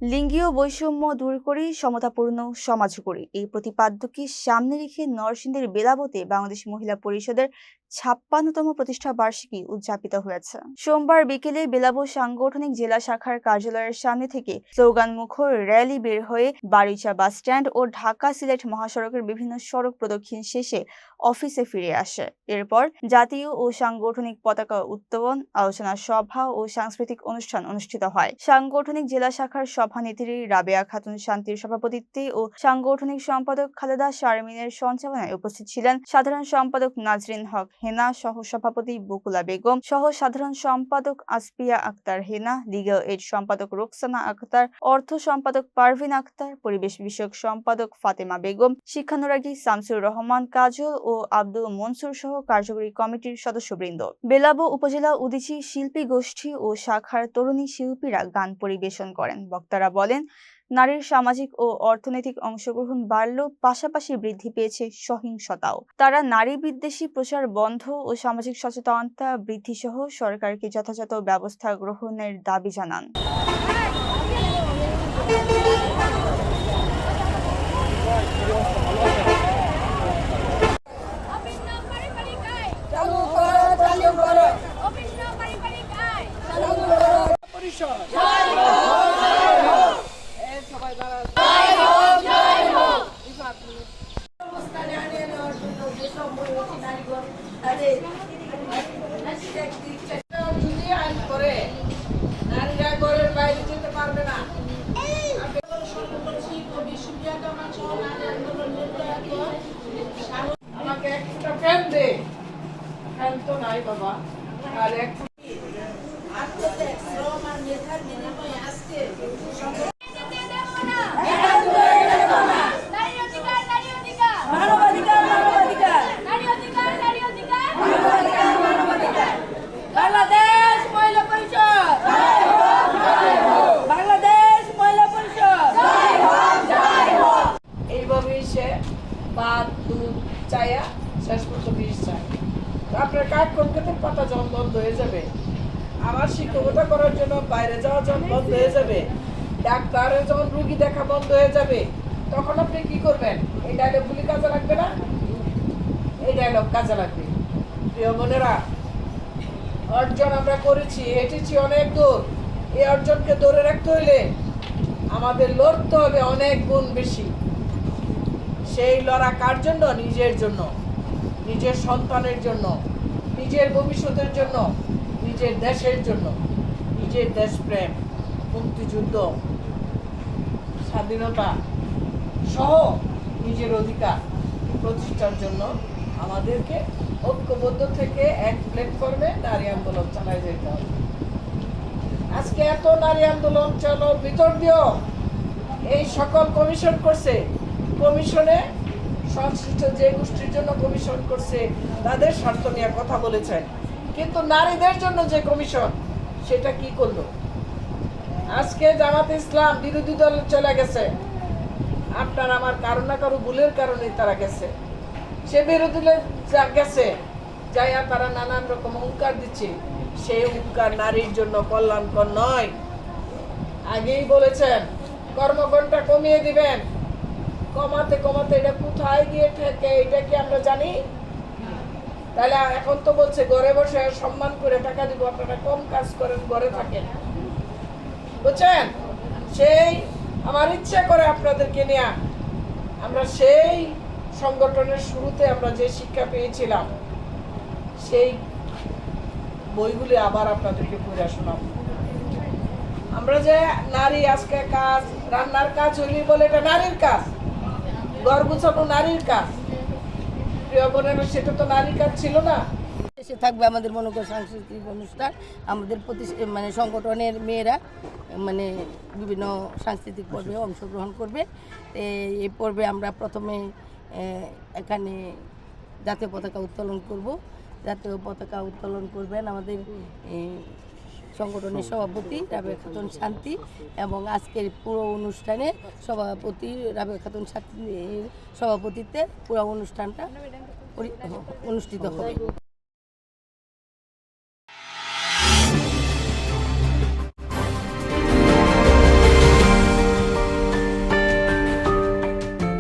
লিঙ্গীয় বৈষম্য দূর করে সমতাপূর্ণ সমাজ গড়ি, এই প্রতিপাদ্যকে সামনে রেখে নরসিংদীর বেলাবতে বাংলাদেশ মহিলা পরিষদের ৫৬তম প্রতিষ্ঠা বার্ষিকী উদযাপিত হয়েছে। সোমবার বিকেলে বেলাবো সাংগঠনিক জেলা শাখার কার্যালয়ের সামনে থেকে স্লোগান মুখর র্যালি বের হয়ে বারিচা বাস স্ট্যান্ড ও ঢাকা সিলেট মহাসড়কের বিভিন্ন সড়ক প্রদক্ষিণ শেষে অফিসে ফিরে আসে। এরপর জাতীয় ও সাংগঠনিক পতাকা উত্তোলন, আলোচনা সভা ও সাংস্কৃতিক অনুষ্ঠান অনুষ্ঠিত হয়। সাংগঠনিক জেলা শাখার সভানেত্রী রাবেয়া খাতুন শান্তির সভাপতিত্বে ও সাংগঠনিক সম্পাদক খালেদা শারমিনের সঞ্চালনায় উপস্থিত ছিলেন সাধারণ সম্পাদক নাজরিন হক হেনা, সহ সভাপতি বকুলা বেগম, সহ সাধারণ সম্পাদক আসপিয়া আক্তার হেনা, লিগ্যাল এইড সম্পাদক রোকসানা আক্তার, অর্থ সম্পাদক পারভিন আক্তার, পরিবেশ বিষয়ক সম্পাদক ফাতেমা বেগম, শিক্ষানুরাগী শামসুর রহমান কাজল ও আব্দুল মনসুর সহ কার্যকরী কমিটির সদস্যবৃন্দ। বেলাবো উপজেলা উদীচী শিল্পী গোষ্ঠী ও শাখার তরুণী শিল্পীরা গান পরিবেশন করেন। বক্তারা বলেন, নারীর সামাজিক ও অর্থনৈতিক অংশগ্রহণ বাড়লেও পাশাপাশি বৃদ্ধি পেয়েছে সহিংসতাও। তারা নারী বিদ্বেষী প্রচার বন্ধ ও সামাজিক সচেতনতা বৃদ্ধি সহ সরকারকে যথাযথ ব্যবস্থা গ্রহণের দাবি জানান। নারীরা ঘরের বাইরে যেতে পারবে না। আমাকে একটা ফ্যান দে, ফ্যান তো নাই বাবা। আর এক ভাত দুধ চায়া শেষ পর্যন্ত বিষ চায়। আপনার কাজ করতে পাতা যখন বন্ধ হয়ে যাবে, আমার শিক্ষকতা করার জন্য বাইরে যাওয়া যখন বন্ধ হয়ে যাবে, ডাক্তারের যখন রুগী দেখা বন্ধ হয়ে যাবে, তখন আপনি কি করবেন? এই ডায়লগগুলি কাজে লাগবে না? এই ডায়লগ কাজে লাগবে। প্রিয় বোনেরা, অর্জন আমরা করেছি, হেঁটেছি অনেক দূর। এই অর্জনকে ধরে রাখতে হইলে আমাদের লড়তে হবে অনেক গুণ বেশি। সেই লড়া কার জন্য? নিজের জন্য, নিজের সন্তানের জন্য, নিজের ভবিষ্যতের জন্য, নিজের দেশের জন্য। নিজের দেশপ্রেম, মুক্তিযুদ্ধ, স্বাধীনতা সহ নিজের অধিকার প্রতিষ্ঠার জন্য আমাদেরকে ঐক্যবদ্ধ থেকে এক প্ল্যাটফর্মে নারী আন্দোলন চালায় যেতে হবে। আজকে এত নারী আন্দোলন চলো ভিতর দিয়েও এই সকল কমিশন করছে, কমিশনে সংশ্লিষ্ট যে গোষ্ঠীর জন্য কমিশন করছে তাদের স্বার্থ নিয়ে কথা বলেছেন, কিন্তু নারীদের জন্য যে কমিশন সেটা কি করলো? আজকে জামাতে ইসলাম বিরোধী দল চলে গেছে, আপনার আমার কারো না কারো ভুলের কারণে তারা গেছে। সে বিরোধী দল গেছে, যাইয়া তারা নানান রকম হুঙ্কার দিচ্ছে, সেই হুঙ্কার নারীর জন্য কল্যাণকর নয়। আগেই বলেছেন কর্মঘণ্টা কমিয়ে দিবেন, কমাতে কমাতে এটা কোথায় গিয়ে ঠেকে এটা কি আমরা জানি? তাহলে এখন তো বলছে ঘরে বসে সম্মান করে টাকা দিব, আপনারা কম কাজ করেন, ঘরে থাকেন। বুঝছেন? সেই আমার ইচ্ছা করে আপনাদেরকে নিয়ে আমরা সেই সংগঠনের শুরুতে আমরা যে শিক্ষা পেয়েছিলাম সেই বইগুলি আবার আপনাদেরকে পড়ে শোনাব। আমরা যে নারী আজকে কাজ, রান্নার কাজ হইলি বলে এটা নারীর কাজ, ঘর গুছানো নারীর কাজ। প্রিয় বোনেরা, সেটা তো নারীর কাজ ছিল না। এসে থাকবে আমাদের মনে করেন সাংস্কৃতিক অনুষ্ঠান, আমাদের মানে সংগঠনের মেয়েরা মানে বিভিন্ন সাংস্কৃতিক পর্বে অংশগ্রহণ করবে। এই পর্বে আমরা প্রথমে এখানে জাতীয় পতাকা উত্তোলন করব। জাতীয় পতাকা উত্তোলন করবেন আমাদের সংগঠনের সভাপতি রাবেয়া খাতুন শান্তি, এবং আজকের পুরো অনুষ্ঠানে সভাপতি রাবেয়া খাতুন শান্তির সভাপতিত্বে পুরো অনুষ্ঠানটা অনুষ্ঠিত হবে।